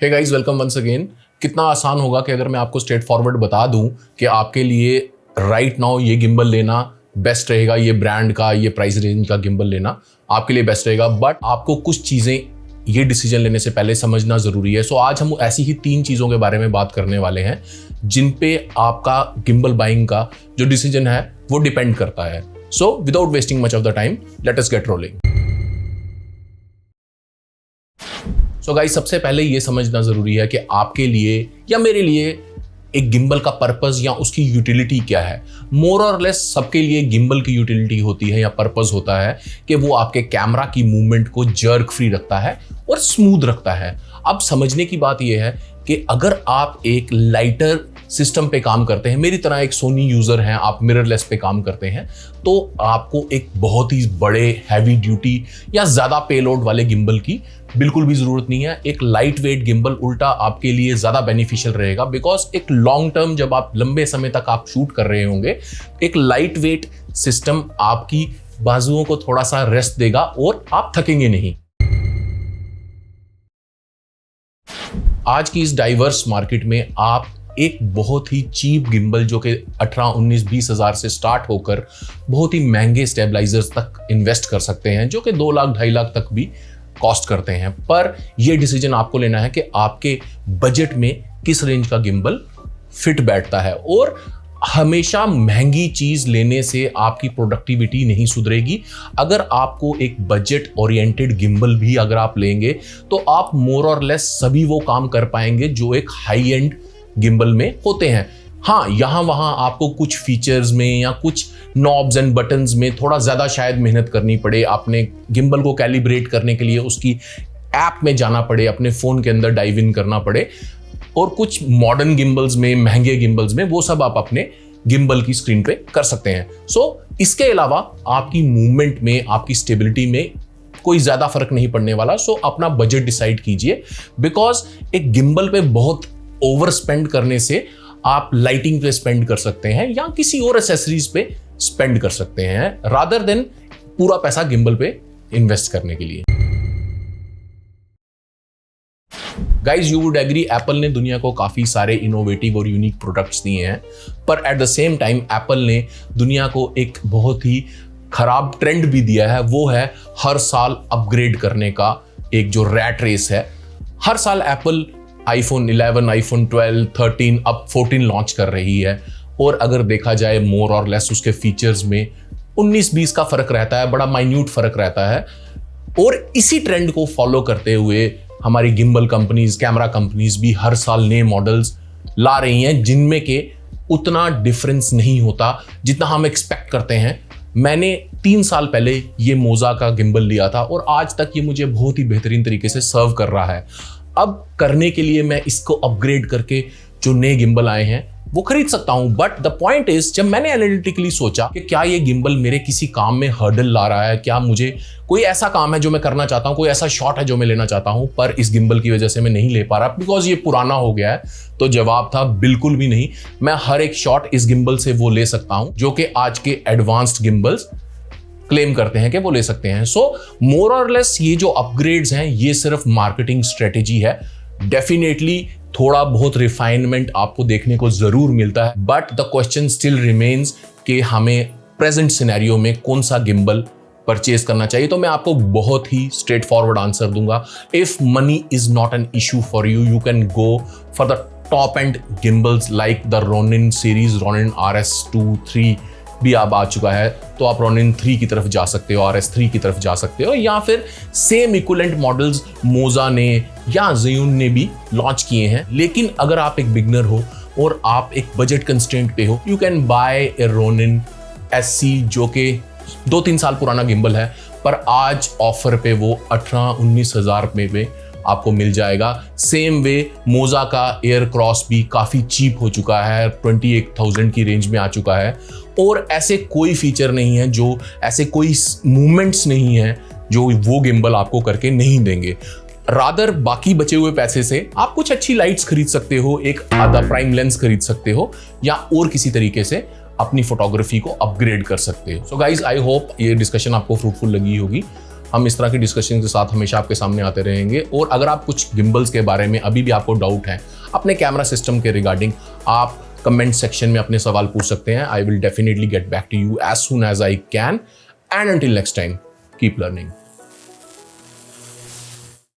हे guys, welcome once again. कितना आसान होगा कि अगर मैं आपको स्ट्रेट फॉरवर्ड बता दूं कि आपके लिए राइट नाउ ये गिम्बल लेना बेस्ट रहेगा, ये ब्रांड का, ये प्राइस रेंज का गिम्बल लेना आपके लिए बेस्ट रहेगा। बट आपको कुछ चीज़ें ये डिसीजन लेने से पहले समझना ज़रूरी है। सो आज हम ऐसी ही 3 चीज़ों के बारे में बात करने वाले हैं जिन पे आपका गिम्बल बाइंग का जो डिसीजन है वो डिपेंड करता है। So without wasting much of the time, let us gate rolling. So guys, सबसे पहले ये समझना ज़रूरी है कि आपके लिए या मेरे लिए एक गिम्बल का पर्पस या उसकी यूटिलिटी क्या है। मोर और लेस सबके लिए गिम्बल की यूटिलिटी होती है या पर्पस होता है कि वो आपके कैमरा की मूवमेंट को जर्क फ्री रखता है और स्मूथ रखता है। अब समझने की बात यह है कि अगर आप एक लाइटर सिस्टम पे काम करते हैं, मेरी तरह एक सोनी यूज़र हैं, आप मिररलेस पे काम करते हैं, तो आपको एक बहुत ही बड़े हैवी ड्यूटी या ज़्यादा पेलोड वाले गिम्बल की बिल्कुल भी ज़रूरत नहीं है। एक लाइट वेट गिम्बल उल्टा आपके लिए ज़्यादा बेनिफिशियल रहेगा, बिकॉज एक लॉन्ग टर्म जब आप लंबे समय तक आप शूट कर रहे होंगे, एक लाइट वेट सिस्टम आपकी बाजुओं को थोड़ा सा रेस्ट देगा और आप थकेंगे नहीं। आज की इस डाइवर्स मार्केट में आप एक बहुत ही चीप गिम्बल जो कि 18, 19, 20 हज़ार से स्टार्ट होकर बहुत ही महंगे स्टेबलाइजर्स तक इन्वेस्ट कर सकते हैं, जो कि 2 लाख 2.5 लाख तक भी कॉस्ट करते हैं। पर यह डिसीजन आपको लेना है कि आपके बजट में किस रेंज का गिम्बल फिट बैठता है। और हमेशा महंगी चीज लेने से आपकी प्रोडक्टिविटी नहीं सुधरेगी। अगर आपको एक बजट ओरिएंटेड गिम्बल भी अगर आप लेंगे तो आप मोर और लेस सभी वो काम कर पाएंगे जो एक हाई एंड गिम्बल में होते हैं। हाँ, यहाँ वहाँ आपको कुछ फीचर्स में या कुछ नॉब्स एंड बटन्स में थोड़ा ज़्यादा शायद मेहनत करनी पड़े, अपने गिम्बल को कैलिब्रेट करने के लिए उसकी ऐप में जाना पड़े, अपने फ़ोन के अंदर डाइव इन करना पड़े। और कुछ मॉडर्न गिम्बल्स में, महंगे गिम्बल्स में वो सब आप अपने गिम्बल की स्क्रीन पे कर सकते हैं। सो इसके अलावा आपकी मूवमेंट में, आपकी स्टेबिलिटी में कोई ज़्यादा फर्क नहीं पड़ने वाला। सो अपना बजट डिसाइड कीजिए, बिकॉज एक गिम्बल पे बहुत ओवर स्पेंड करने से आप लाइटिंग पे स्पेंड कर सकते हैं या किसी और एसेसरीज पे स्पेंड कर सकते हैं, रादर देन पूरा पैसा गिम्बल पे इन्वेस्ट करने के लिए। Guys, you would agree, Apple ने दुनिया को काफी सारे इनोवेटिव और यूनिक प्रोडक्ट्स दिए हैं, पर at the same time Apple ने दुनिया को एक बहुत ही खराब ट्रेंड भी दिया है। वो है हर साल अपग्रेड करने का एक जो रैट रेस है। हर साल एप्पल iPhone 11, iPhone 12, 13, अब 14 लॉन्च कर रही है, और अगर देखा जाए मोर और लेस उसके फीचर्स में 19-20 का फर्क रहता है, बड़ा माइन्यूट फर्क रहता है। और इसी ट्रेंड को फॉलो करते हुए हमारी गिम्बल कंपनीज, कैमरा कंपनीज भी हर साल नए मॉडल्स ला रही हैं जिनमें के उतना डिफरेंस नहीं होता जितना हम एक्सपेक्ट करते हैं। मैंने 3 साल पहले ये मोजा का गिम्बल लिया था और आज तक ये मुझे बहुत ही बेहतरीन तरीके से सर्व कर रहा है। अब करने के लिए मैं इसको अपग्रेड करके जो नए गिम्बल आए हैं वो खरीद सकता हूं। बट द पॉइंट इज, जब मैंने एनालिटिकली सोचा कि क्या ये गिम्बल मेरे किसी काम में हर्डल ला रहा है, क्या मुझे कोई ऐसा काम है जो मैं करना चाहता हूं, कोई ऐसा शॉट है जो मैं लेना चाहता हूं, पर इस गिम्बल की वजह से मैं नहीं ले पा रहा बिकॉज ये पुराना हो गया है, तो जवाब था बिल्कुल भी नहीं। मैं हर एक शॉट इस गिम्बल से वो ले सकता हूं जो कि आज के एडवांस्ड गिम्बल्स क्लेम करते हैं कि वो ले सकते हैं। सो मोर और लेस ये जो अपग्रेड्स हैं ये सिर्फ मार्केटिंग स्ट्रेटेजी है। डेफिनेटली थोड़ा बहुत रिफाइनमेंट आपको देखने को जरूर मिलता है, but the question still remains कि हमें प्रेजेंट सिनेरियो में कौन सा गिम्बल परचेज करना चाहिए। तो मैं आपको बहुत ही स्ट्रेट फॉरवर्ड आंसर दूंगा। If money is not an issue for you, you can go for the top and gimbals like the Ronin series, Ronin RS2, 3 भी अब आ चुका है, तो आप रोनिन 3 की तरफ जा सकते हो, RS3 की तरफ जा सकते हो, या फिर सेम इक्विवेलेंट मॉडल्स मोजा ने या ज़यून ने भी लॉन्च किए हैं। लेकिन अगर आप एक बिगनर हो और आप एक बजट कंस्ट्रेंट पे हो, you can buy A Ronin SC जो कि 2-3 साल पुराना गिम्बल है, पर आज ऑफर पे वो 18-19 हज़ार में आपको मिल जाएगा। सेम वे मोजा का एयर क्रॉस भी काफ़ी चीप हो चुका है, 28,000 की रेंज में आ चुका है। और ऐसे कोई फीचर नहीं है, जो ऐसे कोई मूवमेंट्स नहीं है जो वो गिम्बल आपको करके नहीं देंगे। रादर बाकी बचे हुए पैसे से आप कुछ अच्छी लाइट्स खरीद सकते हो, एक आधा प्राइम लेंस खरीद सकते हो, या और किसी तरीके से अपनी फोटोग्राफी को अपग्रेड कर सकते हो। सो गाइज, आई होप ये डिस्कशन आपको फ्रूटफुल लगी होगी। हम इस तरह की डिस्कशन के साथ हमेशा आपके सामने आते रहेंगे। और अगर आप कुछ गिम्बल्स के बारे में अभी भी आपको डाउट है अपने कैमरा सिस्टम के रिगार्डिंग, आप कमेंट सेक्शन में अपने सवाल पूछ सकते हैं। I will definitely get back to you as soon as I can. And until next time, keep learning.